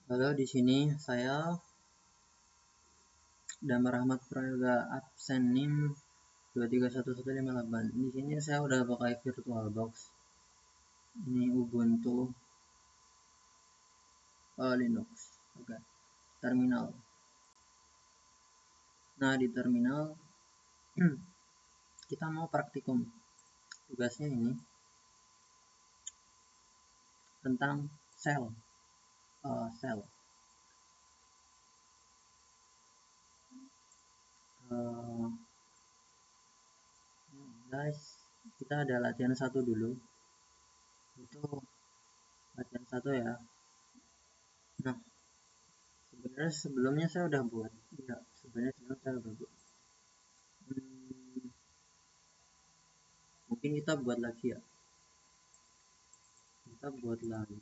Halo, di sini saya Damar Rahmat Prayoga, absen NIM 2311158. Di sini saya udah pakai VirtualBox. Ini Ubuntu Linux. Oke. Terminal. Nah, di terminal kita mau praktikum. Tugasnya ini tentang sel. Sel. Guys, kita ada latihan satu dulu. Itu latihan satu ya. Nah, sebenarnya sebelumnya saya udah buat. Enggak, sebenarnya sebelumnya saya udah buat. Mungkin kita buat lagi ya. Kita buat lagi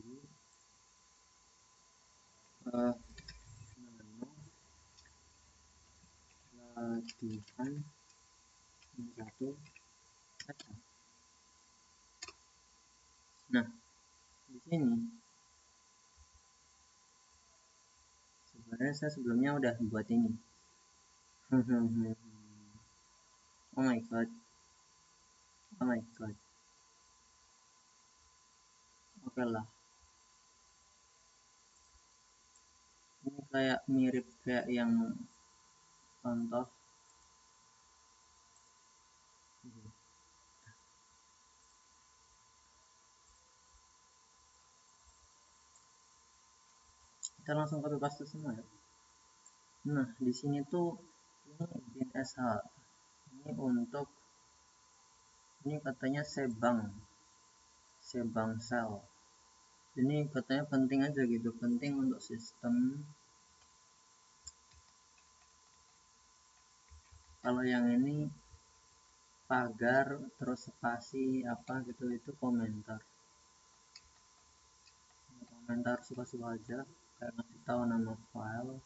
nano latihan yang satu aja. Nah, di sini sebenarnya saya sebelumnya udah buat ini. Oh my god. Oke lah. Ini kayak mirip kayak yang contoh. Kita langsung copy paste semua ya. Nah, di sini tuh ini bin sh. Ini untuk ini katanya sebang sel. Ini katanya penting aja gitu, penting untuk sistem. Kalau yang ini pagar terus spasi apa gitu itu komentar suka-suka aja, kayak ngasih tahu nama file.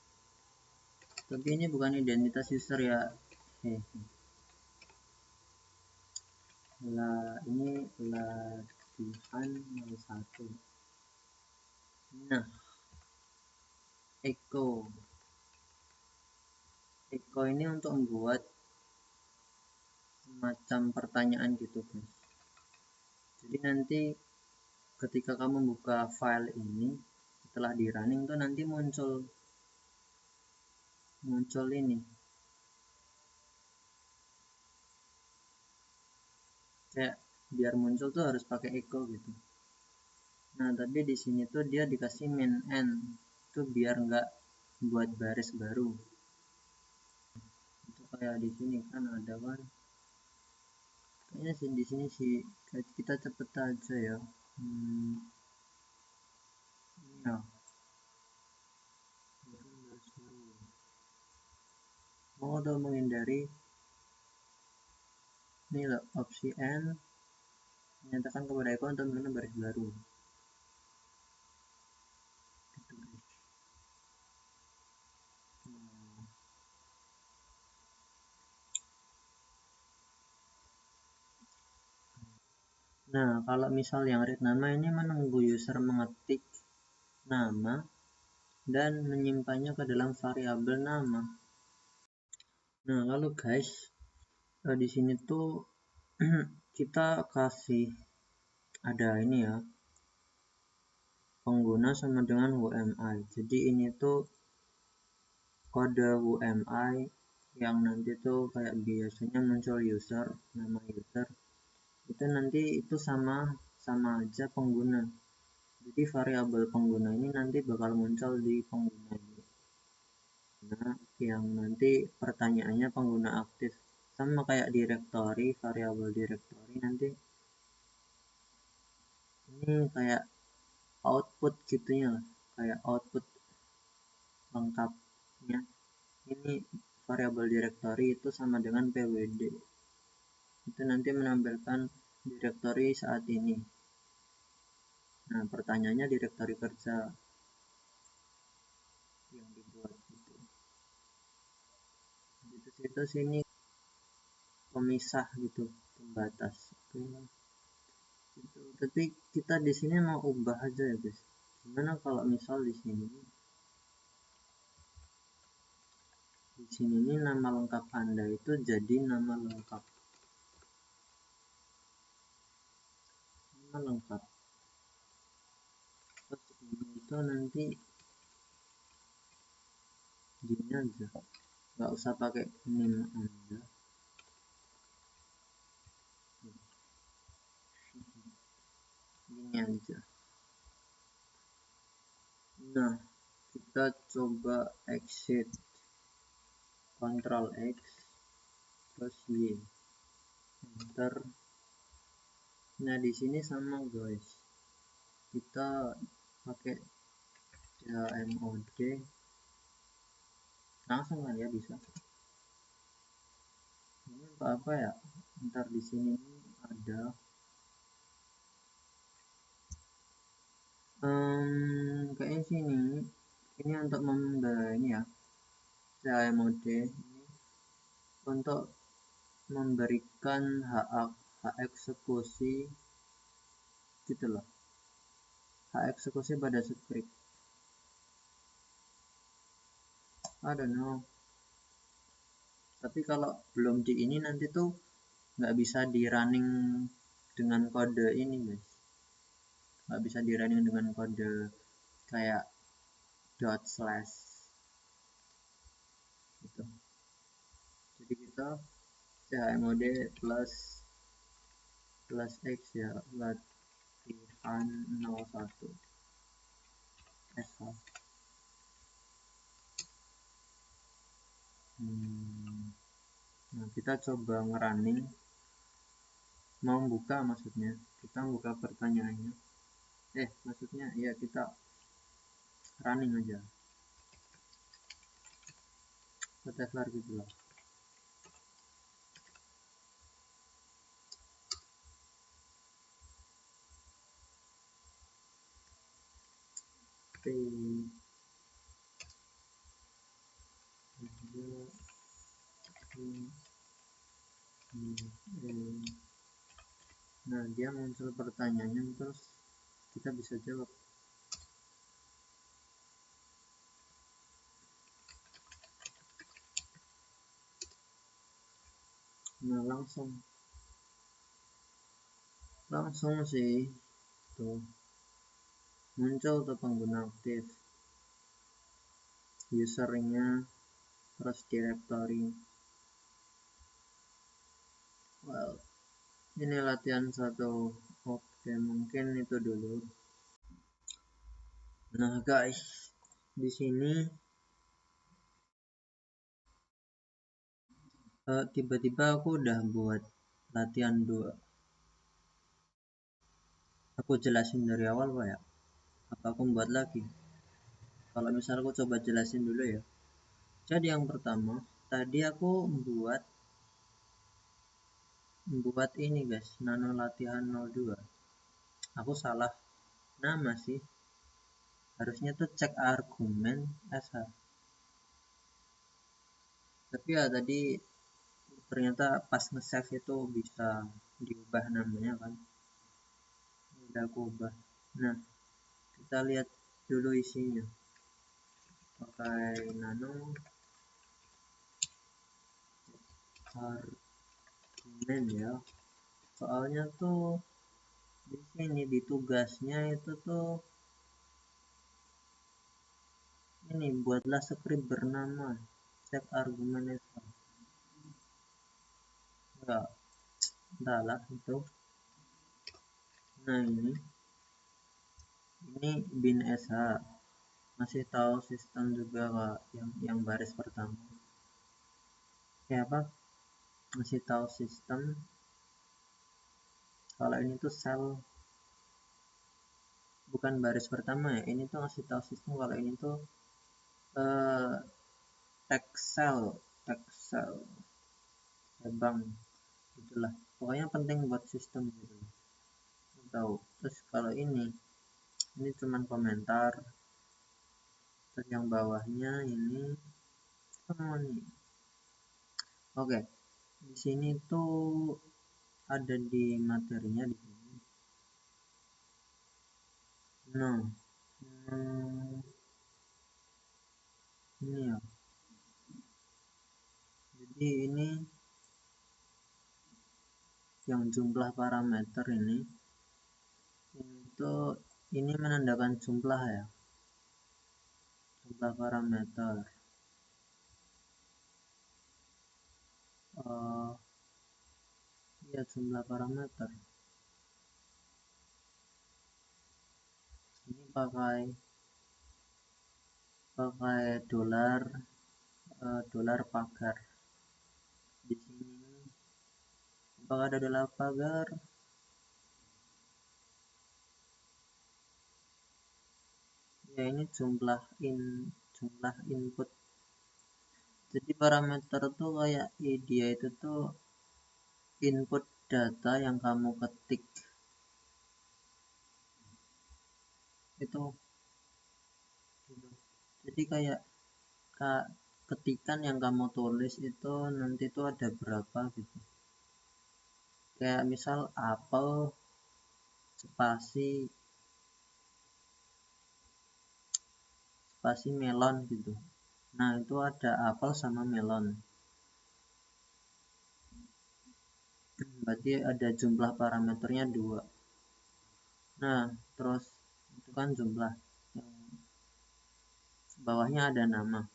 Tapi ini bukan identitas user ya. Ini latihan 01. Nah, echo ini untuk membuat semacam pertanyaan gitu guys. Jadi nanti ketika kamu buka file ini setelah di running tuh nanti muncul ini kayak biar muncul tuh harus pakai echo gitu. Nah, tapi di sini tuh dia dikasih main end tuh biar nggak buat baris baru. Itu kayak di sini kan ada kan. Kayaknya sih di sini sih kita cepet aja ya. Ya. Mau atau menghindari ini loh, opsi N menyatakan kepada Eko untuk mengenai baris baru. Nah, kalau misal yang read nama ini menunggu user mengetik nama dan menyimpannya ke dalam variabel nama. Nah, lalu guys, di sini tuh kita kasih ada ini ya, pengguna sama dengan UMI. Jadi ini tuh kode UMI yang nanti tuh kayak biasanya muncul user, nama user. Itu nanti itu sama aja pengguna. Jadi variabel pengguna ini nanti bakal muncul di pengguna ini. Nah, yang nanti pertanyaannya pengguna aktif sama kayak directory, variabel directory nanti ini kayak output gitunya, kayak output lengkapnya. Ini variabel directory itu sama dengan pwd. Itu nanti menampilkan directory saat ini. Nah, pertanyaannya directory kerja yang dibuat itu. Itu sini pemisah gitu, pembatas. Oke. Gitu. Tapi kita di sini mau ubah aja ya guys. Gimana kalau misal di sini sini ini nama lengkap Anda itu jadi nama lengkap. Nama lengkap. Terus ini itu nanti gini aja. Nggak usah pakai name Anda. Gini aja. Nah, kita coba exit. Ctrl X terus Y. Enter. Nah, di sini sama guys. Kita pakai chmod. Langsung kan ya bisa. Ini untuk apa ya? Ntar di sini ada kayaknya sini ini untuk ini ya chmod ini untuk memberikan hak eksekusi gitu loh, hak eksekusi pada script. I don't know, tapi kalau belum di ini nanti tuh nggak bisa di running dengan kode ini guys, nggak bisa di running dengan kode kayak dot slash gitu. Jadi kita chmod plus x ya, latihan 01 sh. Nah, kita coba ngerunning, mau buka maksudnya, kita buka pertanyaannya, maksudnya ya kita running aja, whatever gitu lah. Nah, dia muncul pertanyaannya, terus kita bisa jawab. Nah, langsung sih tuh muncul tuh pengguna aktif, usernya, terus directory. Well, ini latihan 1. Oke, mungkin itu dulu. Nah guys, di sini tiba-tiba aku udah buat latihan 2. Aku jelasin dari awal Pak ya, apa aku buat lagi? Kalau misal aku coba jelasin dulu ya. Jadi yang pertama, tadi aku buat ini guys, nano latihan 02. Aku salah nama sih, harusnya tuh cek argumen sh. Tapi ya tadi ternyata pas nge-save itu bisa diubah namanya kan, udah aku ubah. Nah, kita lihat dulu isinya. Pakai nano argumen ya, soalnya tuh di sini di tugasnya itu tuh ini, buatlah script bernama cek argumen itu. Enggak, entahlah itu. Nah, ini bin sh, masih tahu sistem juga Kak, yang baris pertama. Apa? Masih tahu sistem. Kalau ini tuh sel, bukan baris pertama ya. Ini tuh ngasih tahu sistem kalau ini tuh text cell, bang, itulah. Pokoknya penting buat sistem gitu. Tahu. Terus kalau ini cuman komentar. Terus yang bawahnya ini nih. Oke. Di sini tuh ada di materinya di sini. Nah, ini ya. Jadi ini yang jumlah parameter ini ini menandakan jumlah ya, jumlah parameter. Ya, jumlah parameter ini pakai dolar pagar. Di sini apakah ada dolar pagar? Ya, ini jumlah input. Jadi parameter tuh kayak dia itu tuh input data yang kamu ketik itu gitu. Jadi kayak ketikan yang kamu tulis itu nanti tuh ada berapa gitu. Kayak misal apel spasi melon gitu. Nah, itu ada apel sama melon. Berarti ada jumlah parameternya 2. Nah, terus itu kan jumlah. Yang bawahnya ada nama.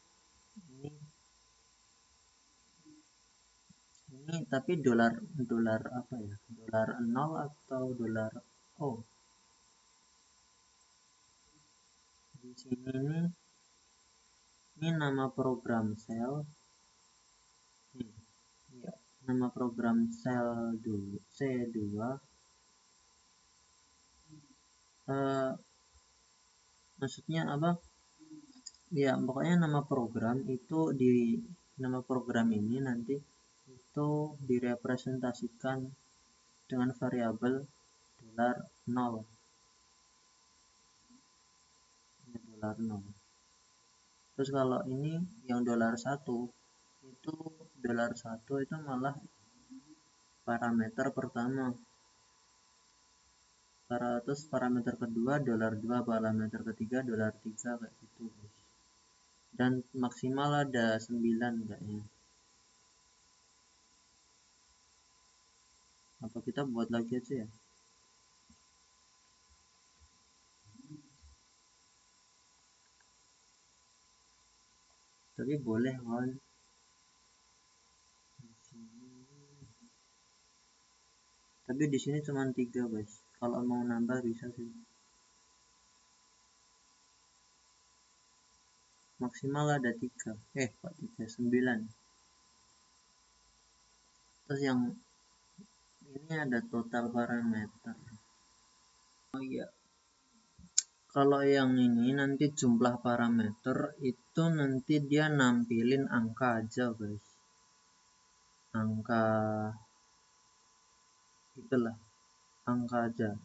Ini tapi dolar apa ya? Dolar 0 atau dolar di sini ini nama program sel. Ya, nama program sel C2. Maksudnya apa? Ya, pokoknya nama program itu nama program ini nanti itu direpresentasikan dengan variabel dolar 0. Dolar 0. Terus kalau ini yang dolar 1 itu dolar 1 itu malah parameter pertama. Terus parameter kedua dolar 2, parameter ketiga dolar 3 kayak gitu, guys. Dan maksimal ada 9 kayaknya. Apa kita buat lagi aja ya? Tapi boleh kan? Tapi di sini cuma 3, guys. Kalau mau nambah bisa sih. Maksimal ada 3. Kok 3? 9. Terus yang ini ada total parameter. Oh iya. Kalau yang ini nanti jumlah parameter itu nanti dia nampilin angka aja, guys. Angka itulah. Angka aja,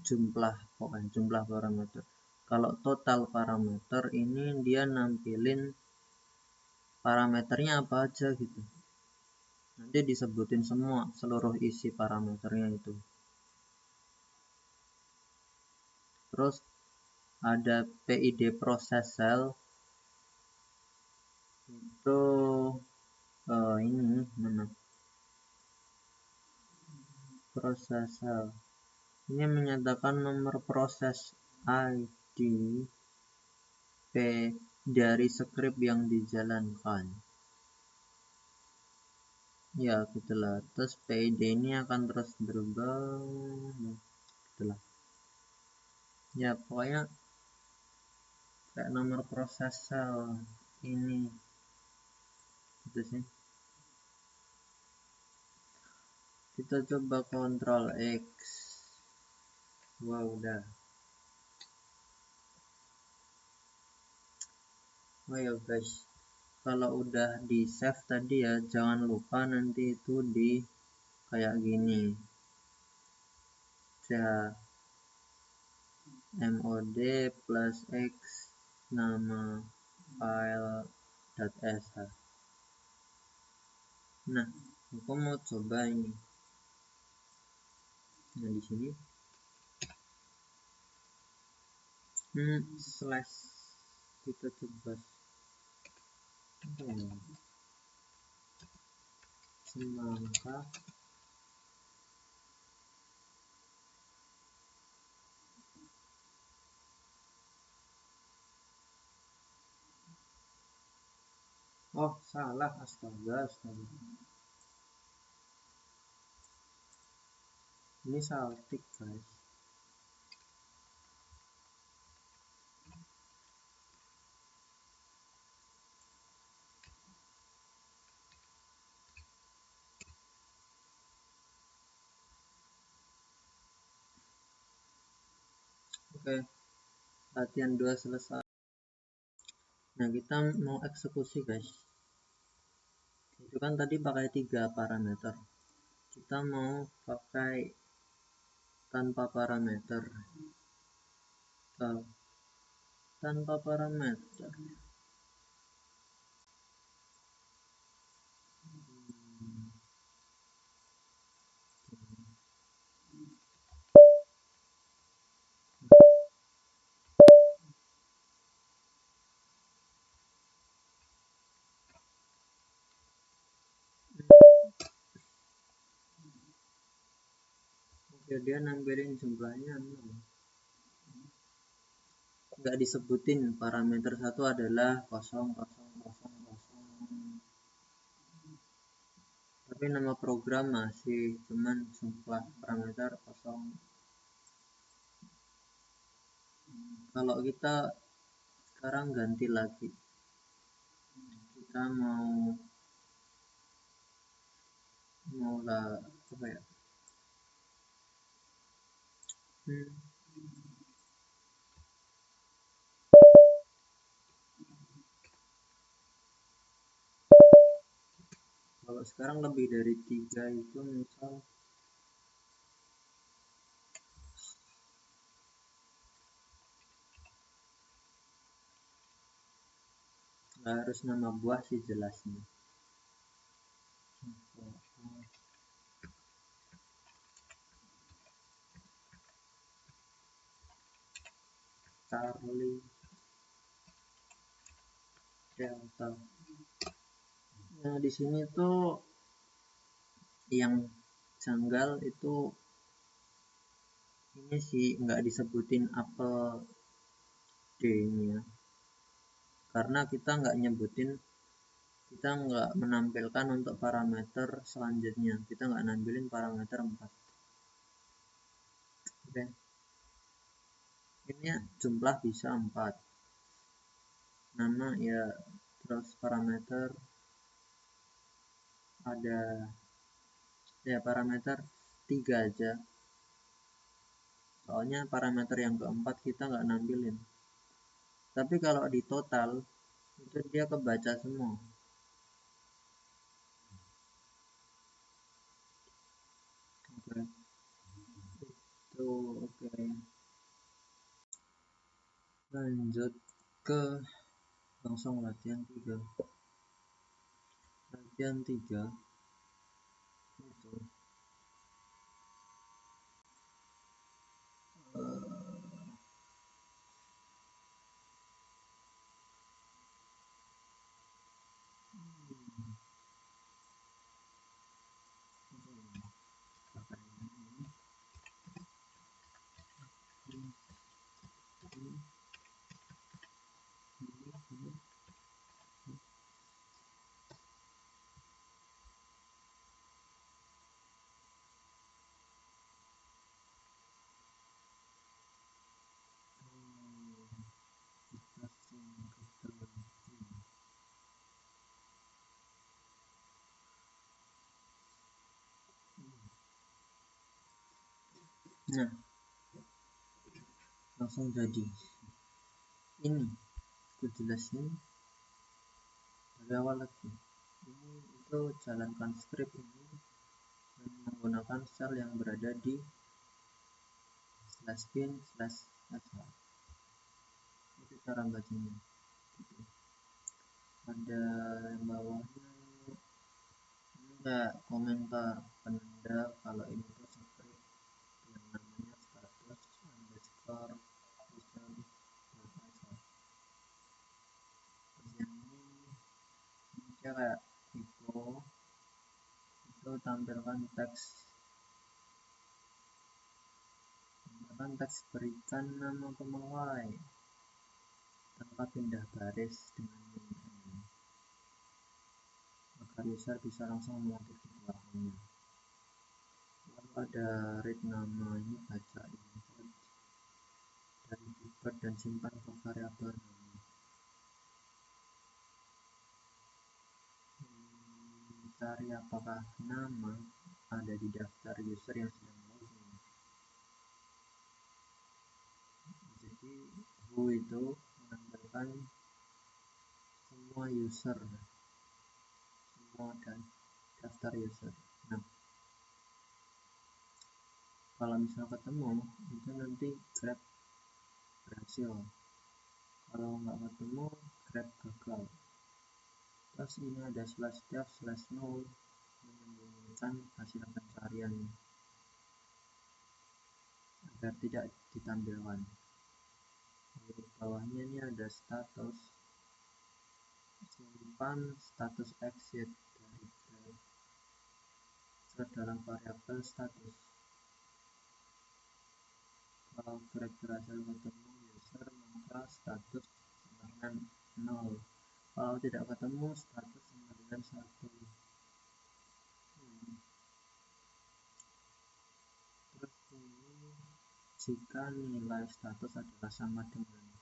pokoknya jumlah parameter. Kalau total parameter ini dia nampilin parameternya apa aja gitu. Nanti disebutin semua seluruh isi parameternya itu. Terus ada PID proses sel itu ini mana? Proses sel. Ini menyatakan nomor proses ID P dari skrip yang dijalankan. Ya, gitulah. Terus PID ini akan terus berubah. Gitulah. Ya, pokoknya kayak nomor proses sel ini. Gitu sih. Kita coba kontrol X. Wow, udah. Oh ya guys, kalau udah di save tadi ya, jangan lupa nanti itu di kayak gini. mod plus x nama file.sh. Nah, aku mau coba ini. Nah, di sini slash kita coba semangka oh salah, astaga ini saltik guys. Oke, latihan 2 selesai. Nah, kita mau eksekusi guys. Itu kan tadi pakai 3 parameter. Kita mau pakai tanpa parameter. Tanpa parameter. Oke, dia nampilin jumlahnya 0. Nggak disebutin parameter satu adalah 0, 0, 0, 0. Tapi nama program masih cuman jumlah parameter 0. Kalau kita sekarang ganti lagi, kita mau lah apa ya? Kalau sekarang lebih dari 3 itu misal nggak harus nama buah sih jelasnya. Charlie Delta. Nah, di sini tuh yang janggal itu ini sih nggak disebutin apel D ini ya, karena kita nggak nyebutin, kita nggak menampilkan untuk parameter selanjutnya, kita nggak nampilin parameter 4. Oke, ini ya, jumlah bisa 4, nama ya, terus parameter ada ya parameter 3 aja, soalnya parameter yang keempat kita nggak nampilin. Tapi kalau di total itu dia kebaca semua. Oke. Itu oke. Lanjut ke langsung latihan 3. Latihan 3 itu nah langsung jadi. Ini aku jelasin dari awal lagi. Ini itu jalankan script ini menggunakan shell yang berada di /bin/sh. Itu cara bacanya. Ada yang bawahnya enggak komentar penanda kalau ini tuh script yang namanya status underscore user. Terus yang ini dia kayak info itu tampilkan teks berikan nama pemulai tanpa pindah baris dengan min agar user bisa langsung mengetik di belakangnya. Lalu ada read nama, ini baca insert dari keyboard dan simpan ke variabel nama. Cari apakah nama ada di daftar user yang sedang login. Jadi who itu menampilkan semua user, semua dan daftar user. Nah, kalau misal ketemu itu nanti grab berhasil, kalau nggak ketemu grab gagal. Terus ini ada /dev/null menyembunyikan hasil pencarian agar tidak ditampilkan. Lalu bawahnya ini ada status, simpan status exit dari grab ke dalam variabel status. Kalau grab berhasil ketemu user maka status sama dengan 0. Kalau tidak ketemu status sama dengan 1. Terus ini jika nilai status adalah sama dengan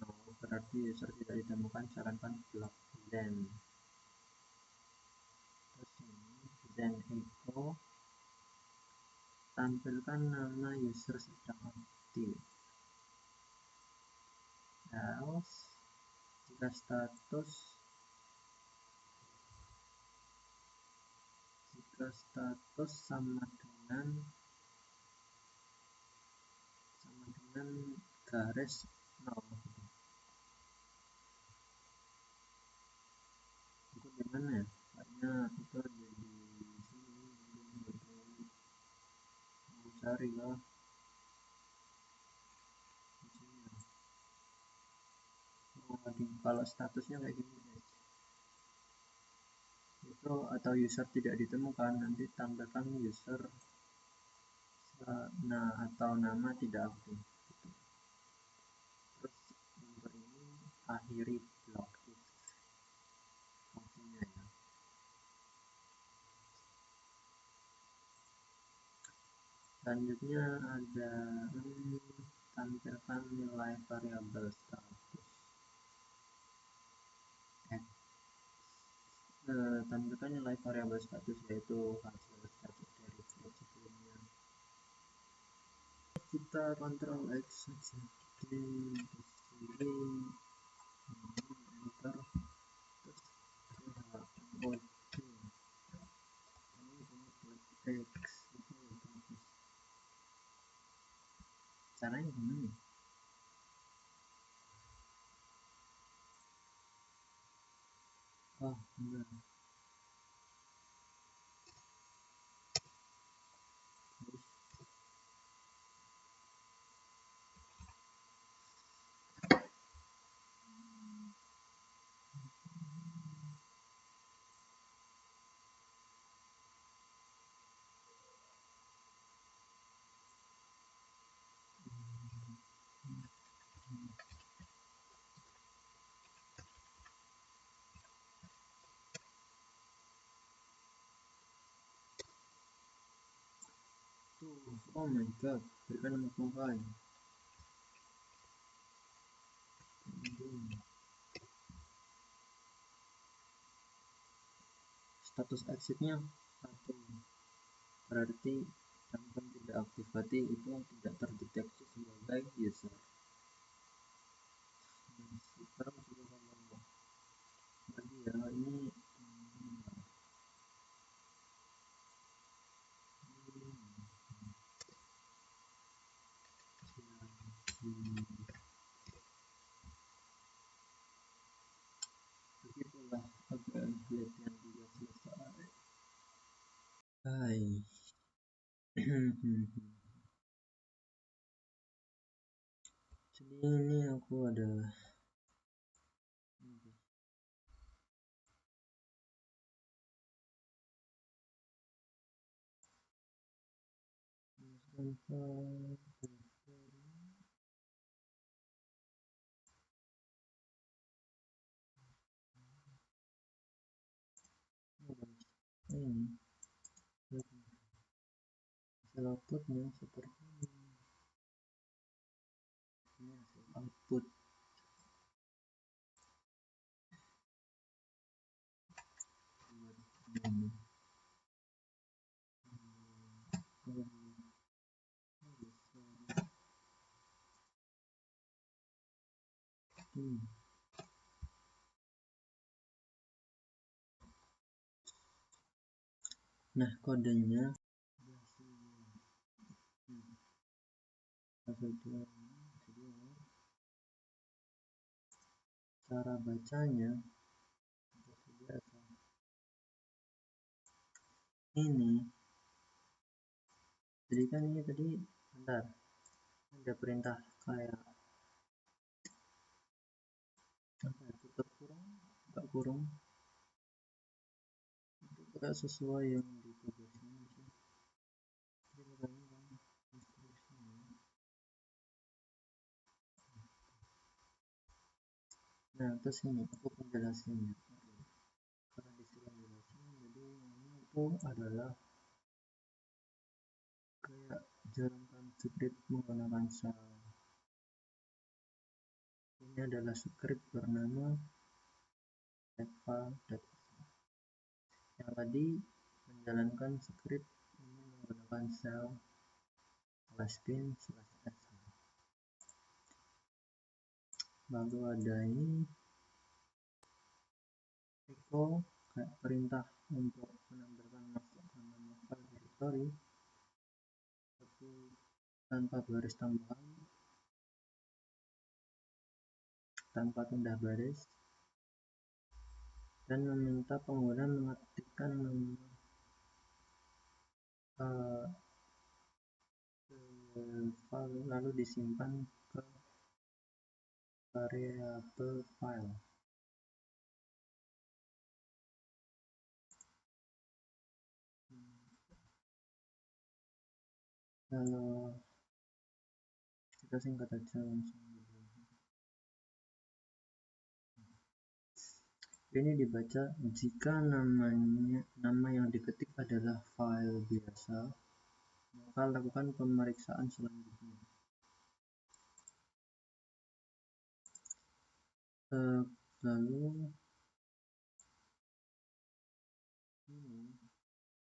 0 berarti user tidak ditemukan, jalankan blok then. Terus ini then echo tampilkan nama user sedang aktif. Else jika status sama dengan garis 0. Itu gimana ya? Kayaknya itu ada di sini, mau cari lah. Kalau statusnya kayak gini guys, itu atau user tidak ditemukan, nanti tampilkan user atau nama tidak aktif gitu. Terus nomor ini akhiri blok if fungsinya ya. Selanjutnya ada tampilkan nilai variabel status. Tampilkan nilai variabel status yaitu hasil status dari grab sebelumnya. Kita Ctrl X saja di sini, enter, terus ini X itu bagus. Caranya gimana? Oh enggak. Oh my god, berikan nama pemulai. Status exitnya 1, berarti jangkauan tidak aktif, berarti itu tidak terdeteksi sebagai user. Sekarang juga kalau lagi ya, ini begitulah agar latihan juga selesai. Hai. Jadi ini aku ada tanpa ini hasil outputnya seperti ini hasil output ini. Nah, kodenya cara bacanya biasa. Ini jadi kan ini tadi bentar ada perintah kayak tutup kurung, buka kurung itu kayak sesuai yang di tugasnya sih. Nah terus ini aku penjelasannya karena disuruh jelasin jadi ini itu adalah kayak jalankan script menggunakan shell. Ini adalah script bernama setfile.sh yang tadi menjalankan script ini menggunakan shell /bin/sh. Lalu ada ini echo kayak perintah untuk menampilkan masukkan nama file directory tapi tanpa baris tambahan, tanpa tanda baris, dan meminta pengguna mengetikkan nama file lalu disimpan ke variabel file. Kalau kita singkat aja langsung ini dibaca jika nama yang diketik adalah file biasa, maka lakukan pemeriksaan selanjutnya. Lalu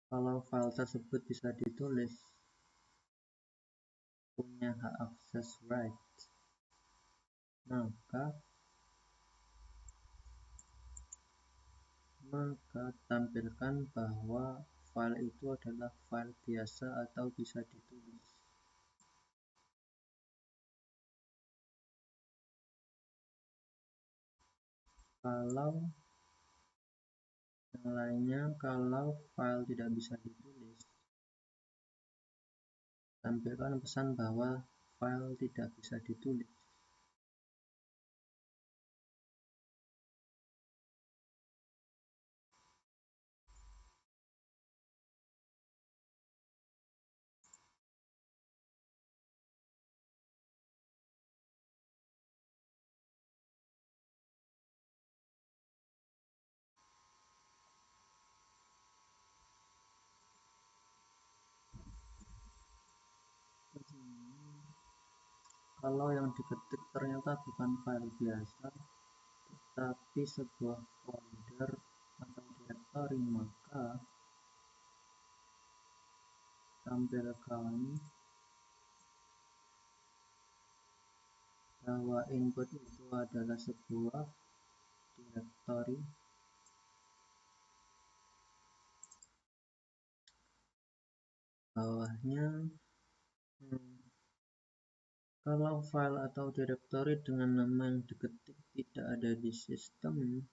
kalau file tersebut bisa ditulis, punya hak akses right, maka tampilkan bahwa file itu adalah file biasa atau bisa ditulis. Kalau yang lainnya, kalau file tidak bisa ditulis, tampilkan pesan bahwa file tidak bisa ditulis. Kalau yang diketik ternyata bukan file biasa, tapi sebuah folder atau directory, maka tampilkan bahwa input itu adalah sebuah directory bawahnya. Kalau file atau directory dengan nama yang diketik tidak ada di sistem,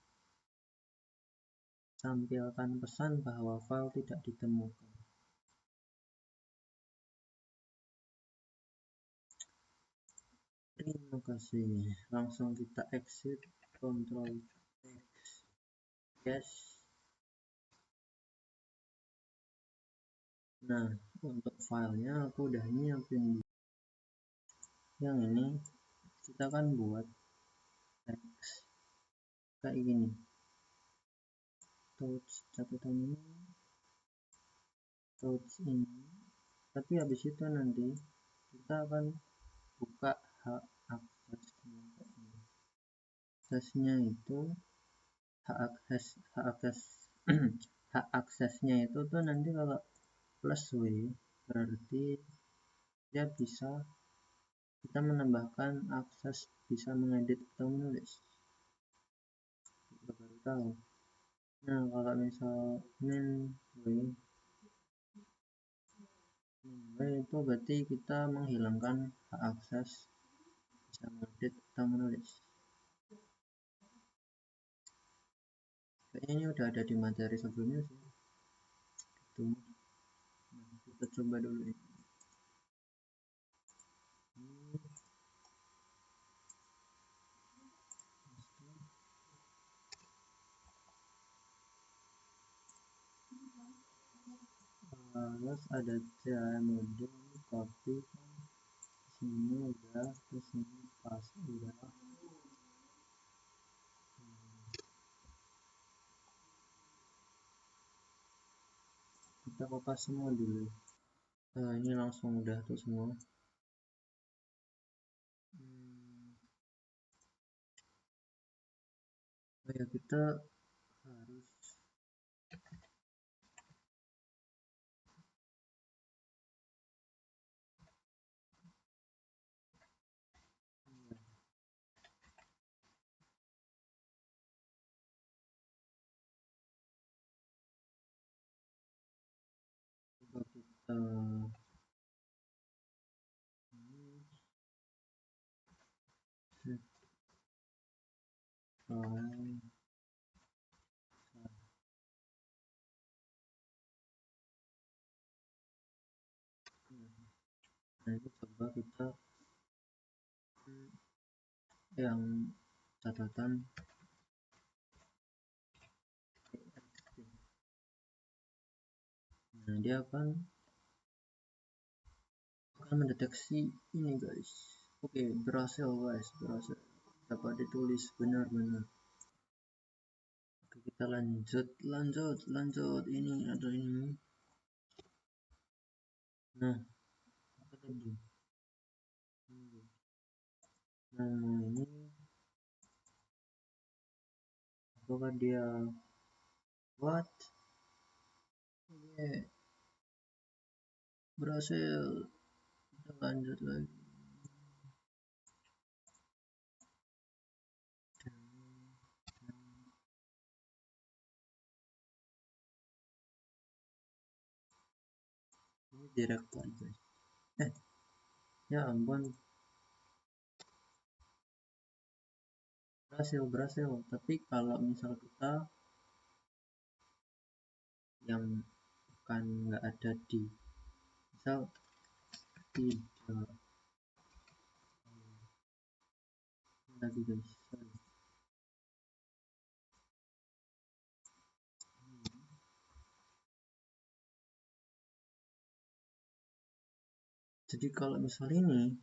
tampilkan pesan bahwa file tidak ditemukan. Terima kasih. Langsung kita exit, Ctrl X, yes. Nah, untuk filenya aku udah nyiapin. Yang ini kita kan buat teks kayak gini, touch catatan ini, touch ini, tapi habis itu nanti kita akan buka hak aksesnya itu hak aksesnya itu tuh nanti kalau plus W berarti dia bisa kita menambahkan akses bisa mengedit atau menulis. Kita baru tahu. Nah kalau misal min W itu berarti kita menghilangkan hak akses bisa mengedit atau menulis. Kayaknya ini udah ada di materi sebelumnya sih. Gitu. Nah, kita coba dulu ini. Terus ada mode copy sini udah, terus sini pas udah. Kita kopas semua dulu. Ini langsung udah tuh semua. Ya kita harus coba kita set file. Nah ini coba kita yang catatan nah dia akan mendeteksi ini guys. Oke, berhasil guys, berhasil dapat ditulis benar-benar. Oke, kita lanjut ini ada ini. Nah apa tadi nama ini apakah dia what berhasil. Kita lanjut lagi. Ini direktur guys. Ya ampun, berhasil. Tapi kalau misal kita yang kan nggak ada di misal tidak lagi guys, sorry. Jadi kalau misal ini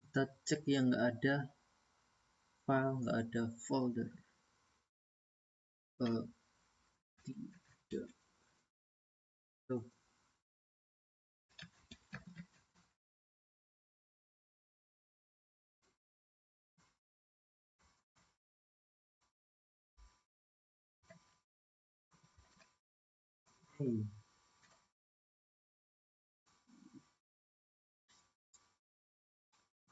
kita cek yang nggak ada file, nggak ada folder, tidak tuh.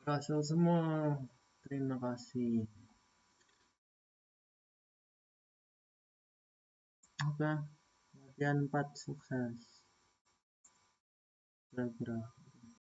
Berhasil semua, terima kasih. Oke, latihan 4 sukses. Kira-kira